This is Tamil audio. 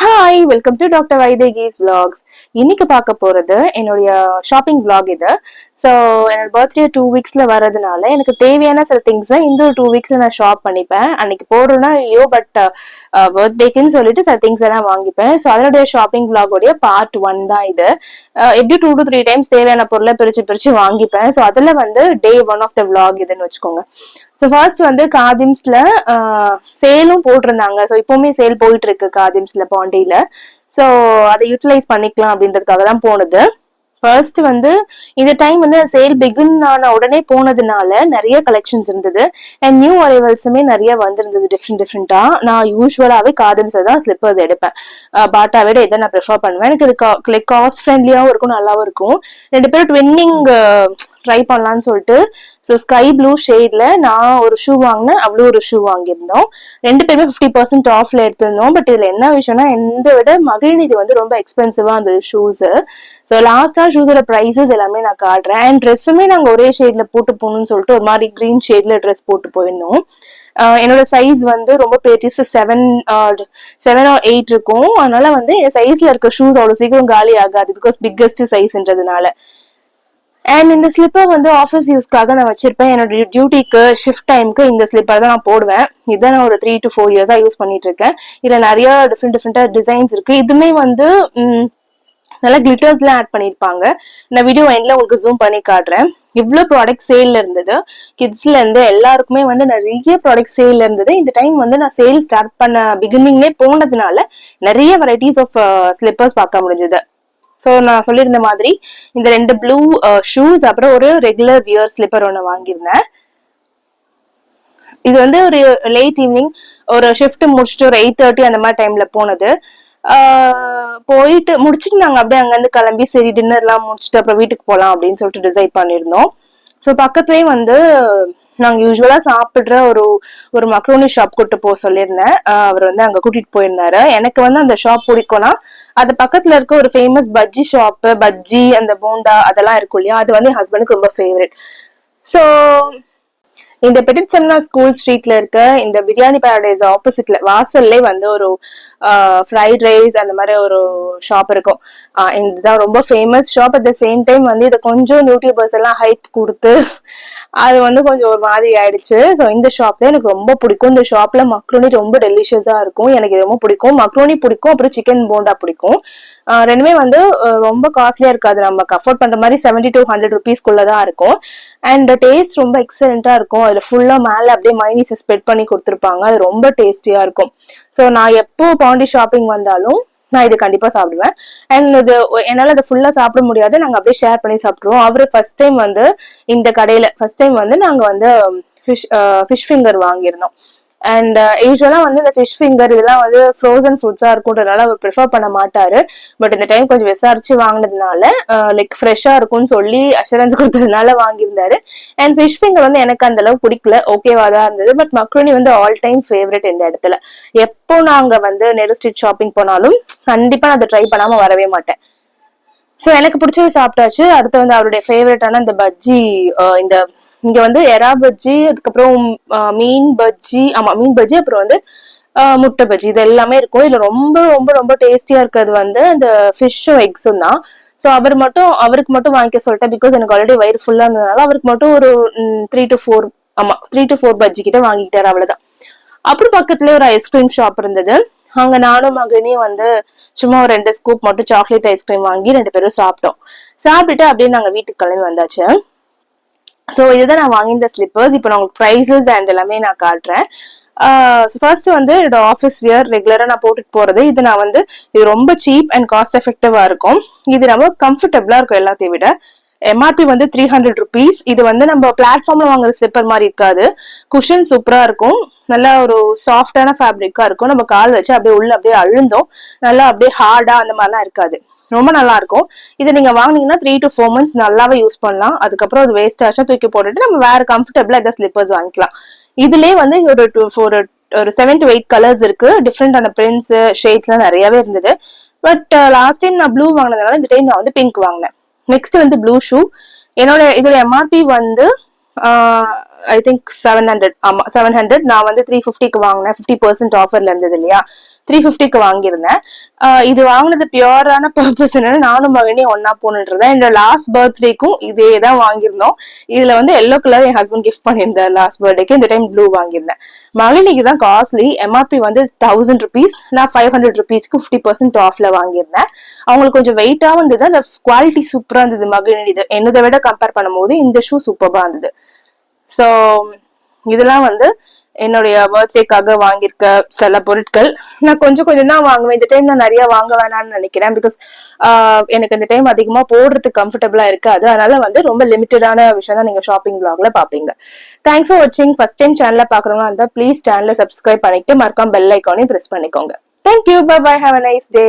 Hi, welcome to doctor Vaidehi's vlogs. இன்னைக்கு பார்க்க போறது என்னுடைய ஷாப்பிங் vlog இது. ஸோ என்னோட பர்த்டே 2 வீக்ஸ்ல வர்றதுனால எனக்கு தேவையான சில திங்ஸை இந்த 2 வீக்ஸ்ல நான் ஷாப் பண்ணிப்பேன். அன்னைக்கு போடுறேன்னா இல்லையோ, பட் பர்த்டேக்குன்னு சொல்லிட்டு சில திங்ஸ் எல்லாம் வாங்கிப்பேன். ஸோ அதனுடைய ஷாப்பிங் vlog-உடைய பார்ட் 1 தான் இது. எப்படி 2 to 3 டைம்ஸ் தேவையான பொருளை பிரிச்சு பிரிச்சு வாங்கிப்பேன். ஸோ அதுல வந்து டே 1 ஆஃப் த vlog இதுன்னு வச்சுக்கோங்க. ஸோ ஃபர்ஸ்ட் வந்து காதிம்ஸ்ல சேலும் போட்டிருந்தாங்க. ஸோ இப்பவுமே சேல் போயிட்டு இருக்கு காதிம்ஸ்ல பாண்டியில. ஸோ அதை யூட்டிலைஸ் பண்ணிக்கலாம் அப்படின்றதுக்காக தான் போனது. ஃபர்ஸ்ட் வந்து இந்த டைம் வந்து சேல் பிகின் ஆன உடனே போனதுனால நிறைய கலெக்ஷன்ஸ் இருந்தது. அண்ட் நியூ அரைவல்ஸுமே நிறைய வந்திருந்தது டிஃப்ரெண்டா. நான் யூஸ்வலாவே காதிம்ஸ்ல தான் ஸ்லிப்பர்ஸ் எடுப்பேன். பாட்டா விட இதை நான் ப்ரிஃபர் பண்ணுவேன். எனக்கு இது காஸ்ட் ஃப்ரெண்ட்லியாவும் இருக்கும், நல்லாவும் இருக்கும். 2 பேரும் ட்வின்னிங் ட்ரை பண்ணலாம்னு சொல்லிட்டு ஸோ ஸ்கை ப்ளூ ஷேட்ல நான் ஒரு ஷூ வாங்கினேன், அவ்வளோ ஒரு ஷூ வாங்கியிருந்தோம். 2 பேருமே 50% ஆஃப்ல எடுத்திருந்தோம். பட் இதுல என்ன விஷயம்னா, எந்த விட மகிழ்நிதி வந்து ரொம்ப எக்ஸ்பென்சிவா அந்த ஷூஸ். ஸோ லாஸ்டா ஷூஸோட ப்ரைஸஸ் எல்லாமே நான் காட்டுறேன். அண்ட் ட்ரெஸ்ஸுமே நாங்க ஒரே ஷேட்ல போட்டு போகணும்னு சொல்லிட்டு ஒரு மாதிரி கிரீன் ஷேட்ல ட்ரெஸ் போட்டு போயிருந்தோம். என்னோட சைஸ் வந்து ரொம்ப பெருசு 7 or 8 இருக்கும். அதனால வந்து என் சைஸ்ல இருக்க ஷூஸ் அவ்வளவு சீக்கிரம் காலி ஆகாது, பிகாஸ் பிக்கஸ்ட் சைஸ்ன்றதுனால. அண்ட் இந்த ஸ்லிப்பர் வந்து ஆஃபீஸ் யூஸ்க்காக நான் வச்சிருப்பேன். என்னோட டியூட்டிக்கு ஷிஃப்ட் டைமுக்கு இந்த ஸ்லிப்பர் தான் நான் போடுவேன். இதான் நான் ஒரு 3 to 4 years யூஸ் பண்ணிட்டு இருக்கேன். இதுல நிறைய டிஃப்ரெண்டா டிசைன்ஸ் இருக்கு. இதுமே வந்து நல்லா கிளிட்டர்ஸ்ல ஆட் பண்ணிருப்பாங்க. நான் வீடியோ எண்ட்ல உங்களுக்கு ஜூம் பண்ணி காட்டுறேன். இவ்வளவு ப்ராடக்ட் சேல்ல இருந்தது. கிட்ஸ்ல இருந்து எல்லாருக்குமே வந்து நிறைய ப்ராடக்ட் சேல்ல இருந்தது. இந்த டைம் வந்து நான் சேல் ஸ்டார்ட் பண்ண பிகினிங்லே போனதுனால நிறைய வெரைட்டிஸ் ஆஃப் ஸ்லிப்பர்ஸ் பார்க்க முடிஞ்சது. ஸோ நான் சொல்லியிருந்த மாதிரி இந்த 2 ப்ளூ ஷூஸ், அப்புறம் ஒரு ரெகுலர் வியர் ஸ்லிப்பர் ஒன்று வாங்கியிருந்தேன். இது வந்து ஒரு லேட் ஈவினிங், ஒரு ஷிஃப்ட் முடிச்சுட்டு ஒரு 8:30 அந்த மாதிரி டைம்ல போனது. போயிட்டு முடிச்சுட்டு நாங்க அப்படியே அங்கிருந்து கிளம்பி சரி டின்னர் எல்லாம் முடிச்சுட்டு அப்புறம் வீட்டுக்கு போகலாம் அப்படின்னு சொல்லிட்டு டிசைட் பண்ணியிருந்தோம். ஸோ பக்கத்துலயே வந்து நாங்க யூஸ்வலா சாப்பிடுற ஒரு மக்ரோனி ஷாப் கூட்டு போக சொல்லியிருந்தேன். அவர் வந்து அங்க கூட்டிட்டு போயிருந்தாரு. எனக்கு வந்து அந்த ஷாப் பிடிக்கும்னா, அது பக்கத்துல இருக்க ஒரு ஃபேமஸ் பஜ்ஜி ஷாப், பஜ்ஜி அந்த போண்டா அதெல்லாம் இருக்கும் இல்லையா, அது வந்து என் ஹஸ்பண்டுக்கு ரொம்ப ஃபேவரட். ஸோ இந்த பெட்டிட்சன்னா ஸ்கூல் ஸ்ட்ரீட்ல இருக்க இந்த பிரியாணி பாரடைஸ் ஆப்போசிட்ல வாசல்லே வந்து ஒரு ஃப்ரைட் ரைஸ் அந்த மாதிரி ஒரு ஷாப் இருக்கும். இதுதான் ரொம்ப famous shop. At the same time வந்து இதை கொஞ்சம் யூடியூபர்ஸ் எல்லாம் ஹைப் கொடுத்து அது வந்து கொஞ்சம் ஒரு மாதிரி ஆயிடுச்சு. ஸோ இந்த ஷாப்ல எனக்கு ரொம்ப பிடிக்கும். இந்த ஷாப்ல மக்ரோனி ரொம்ப டெலிஷியஸா இருக்கும். எனக்கு ரொம்ப பிடிக்கும். மக்ரோனி பிடிக்கும், அப்புறம் சிக்கன் போண்டா பிடிக்கும். ரெண்டுமே வந்து ரொம்ப காஸ்ட்லியா இருக்காது, நமக்கு அஃபோர்ட் பண்ற மாதிரி 70 to 100 rupees-குள்ளதான் இருக்கும். அண்ட் டேஸ்ட் ரொம்ப எக்ஸலண்டா இருக்கும். அதுல ஃபுல்லா மேல அப்படியே மைனீஸ் ஸ்ப்ரெட் பண்ணி கொடுத்துருப்பாங்க. அது ரொம்ப டேஸ்டியா இருக்கும். ஸோ நான் எப்போ பாண்டி ஷாப்பிங் வந்தாலும் நான் இது கண்டிப்பா சாப்பிடுவேன். அண்ட் இது என்னால அதை ஃபுல்லா சாப்பிட முடியாது, நாங்க அப்படியே ஷேர் பண்ணி சாப்பிடுவோம். அவரு ஃபர்ஸ்ட் டைம் வந்து இந்த கடையில நாங்க வந்து ஃபிஷ் ஃபிங்கர் வாங்கியிருந்தோம். அண்ட் யூஸ்வலா வந்து இந்த ஃபிஷ் ஃபிங்கர் இதெல்லாம் வந்து ஃப்ரோசன் ஃபுட்ஸா இருக்கும்ன்றதுனால அவர் ப்ரிஃபர் பண்ண மாட்டாரு. பட் இந்த டைம் கொஞ்சம் விசாரிச்சு வாங்கினதுனால லைக் ஃப்ரெஷ்ஷா இருக்கும்னு சொல்லி அஷூரன்ஸ் கொடுத்ததுனால வாங்கியிருந்தாரு. அண்ட் ஃபிஷ் ஃபிங்கர் வந்து எனக்கு அந்த அளவு பிடிக்கல, ஓகேவா தான் இருந்தது. பட் மக்ரோனி வந்து ஆல் டைம் ஃபேவரட் இந்த இடத்துல. எப்போ நாங்க வந்து நெரு ஸ்ட்ரீட் ஷாப்பிங் போனாலும் கண்டிப்பா நான் அதை ட்ரை பண்ணாம வரவே மாட்டேன். ஸோ எனக்கு பிடிச்சது சாப்பிட்டாச்சு. அடுத்து வந்து அவருடைய ஃபேவரட்டான இந்த பஜ்ஜி, இந்த இங்க வந்து எறா பஜ்ஜி, அதுக்கப்புறம் மீன் பஜ்ஜி, மீன் பஜ்ஜி, அப்புறம் வந்து முட்டை பஜ்ஜி, இது எல்லாமே இருக்கும். இதுல ரொம்ப ரொம்ப ரொம்ப டேஸ்டியா இருக்கிறது வந்து அந்த ஃபிஷ்ஷும் எக்ஸும் தான். ஸோ அவருக்கு மட்டும் வாங்கிக்க சொல்லிட்டேன். பிகாஸ் எனக்கு ஆல்ரெடி வயிறு ஃபுல்லா இருந்ததுனால அவருக்கு மட்டும் ஒரு 3 to 4 பஜ்ஜி கிட்ட வாங்கிட்டாரு, அவ்வளவுதான். அப்புறம் பக்கத்துலயே ஒரு ஐஸ்கிரீம் ஷாப் இருந்தது. அங்க நானும் மகனையும் வந்து சும்மா ஒரு 2 ஸ்கூப் மட்டும் சாக்லேட் ஐஸ்கிரீம் வாங்கி 2 பேரும் சாப்பிட்டோம். சாப்பிட்டுட்டு அப்படியே நாங்க வீட்டுக்கு கிளம்பி வந்தாச்சு. ஸோ இதுதான் நான் வாங்கியிருந்த ஸ்லிப்பர்ஸ். இப்போ நான் உங்களுக்கு ப்ரைஸஸ் அண்ட் எல்லாமே நான் காட்டுறேன். ஃபர்ஸ்ட் வந்து என்னோட ஆஃபீஸ் வியர் ரெகுலரா நான் போட்டுட்டு போறது. இது நான் வந்து இது ரொம்ப சீப் அண்ட் காஸ்ட் எஃபெக்டிவா இருக்கும். இது ரொம்ப கம்ஃபர்டபுளா இருக்கும் எல்லாத்தையும் விட. எம்ஆர்பி வந்து 300 rupees. இது வந்து நம்ம பிளாட்ஃபார்ம்ல வாங்குற ஸ்லிப்பர் மாதிரி இருக்காது. குஷன் சூப்பரா இருக்கும். நல்லா ஒரு சாஃப்டான ஃபேப்ரிக்கா இருக்கும். நம்ம கால் வச்சு அப்படியே உள்ள அப்படியே அழுந்தோம், நல்லா அப்படியே ஹார்டா அந்த மாதிரிலாம் இருக்காது. ரொம்ப நல்லா இருக்கும். இதை நீங்க வாங்கினீங்கன்னா 3 to 4 months நல்லாவே யூஸ் பண்ணலாம். அதுக்கப்புறம் அது வேஸ்ட் ஆச்சா தூக்கி போட்டுட்டு நம்ம வேற கம்ஃபர்டபுளா ஏதாவது ஸ்லிப்பர்ஸ் வாங்கிக்கலாம். இதுலயே வந்து ஒரு 7 to 8 கலர்ஸ் இருக்கு. டிஃப்ரெண்டான பிரிண்ட்ஸ் ஷேட்ஸ் எல்லாம் நிறையவே இருந்தது. பட் லாஸ்ட் டைம் நான் ப்ளூ வாங்கினதுனால இந்த டைம் நான் வந்து பிங்க் வாங்கினேன். நெக்ஸ்ட் வந்து ப்ளூ ஷூ. இதோட எம்ஆர்பி வந்து ஐ திங்க் 700. ஆமா 700. நான் வந்து 350க்கு வாங்கினேன். 50% ஆஃபர்ல இருந்தது இல்லையா, 350க்கு வாங்கியிருந்தேன். இது வாங்கினது பியூரான பர்பஸ் என்னன்னா, நானும் மகனே ஒன்னா போனுன்றதா. என்னோட லாஸ்ட் பர்த்டேக்கும் இதே தான் வாங்கியிருந்தோம். இதுல வந்து எல்லோ கலர் என் ஹஸ்பண்ட் கிஃப்ட் பண்ணியிருந்தார் லாஸ்ட் பர்த்டேக்கு. இந்த டைம் ப்ளூ வாங்கியிருந்தேன். மகளினிக்கு தான் காஸ்ட்லி. எம்ஆர்பி வந்து 1000 rupees. நான் 500 rupeesக்கு 50% ஆஃப்ல வாங்கியிருந்தேன். அவங்களுக்கு கொஞ்சம் வெயிட்டாவும் இருந்தது. அந்த குவாலிட்டி சூப்பரா இருந்தது. மகளினி இது என்னதை விட கம்பேர் பண்ணும்போது இந்த ஷூ சூப்பரா இருந்தது. சோ இதெல்லாம் வந்து என்னுடைய பர்த்டேக்காக வாங்கியிருக்க சில பொருட்கள். நான் கொஞ்சம் கொஞ்சம் தான் வாங்குவேன். இந்த டைம் நான் நிறைய வாங்க வேணாம்னு நினைக்கிறேன். பிகாஸ் எனக்கு இந்த டைம் அதிகமா போடுறதுக்கு கம்ஃபர்டபுளா இருக்காது. அதனால வந்து ரொம்ப லிமிட்டடான விஷயம் தான் நீங்க ஷாப்பிங் vlogல பாப்பீங்க. தேங்க்ஸ் ஃபார் வாட்சிங். ஃபர்ஸ்ட் டைம் சேனலை பாக்குறவங்க இருந்தா ப்ளீஸ் சேனலை சப்ஸ்கிரைப் பண்ணிட்டு மறக்காம பெல் ஐக்கானையும் பிரஸ் பண்ணிக்கோங்க. Thank you. Bye bye. Have a nice day.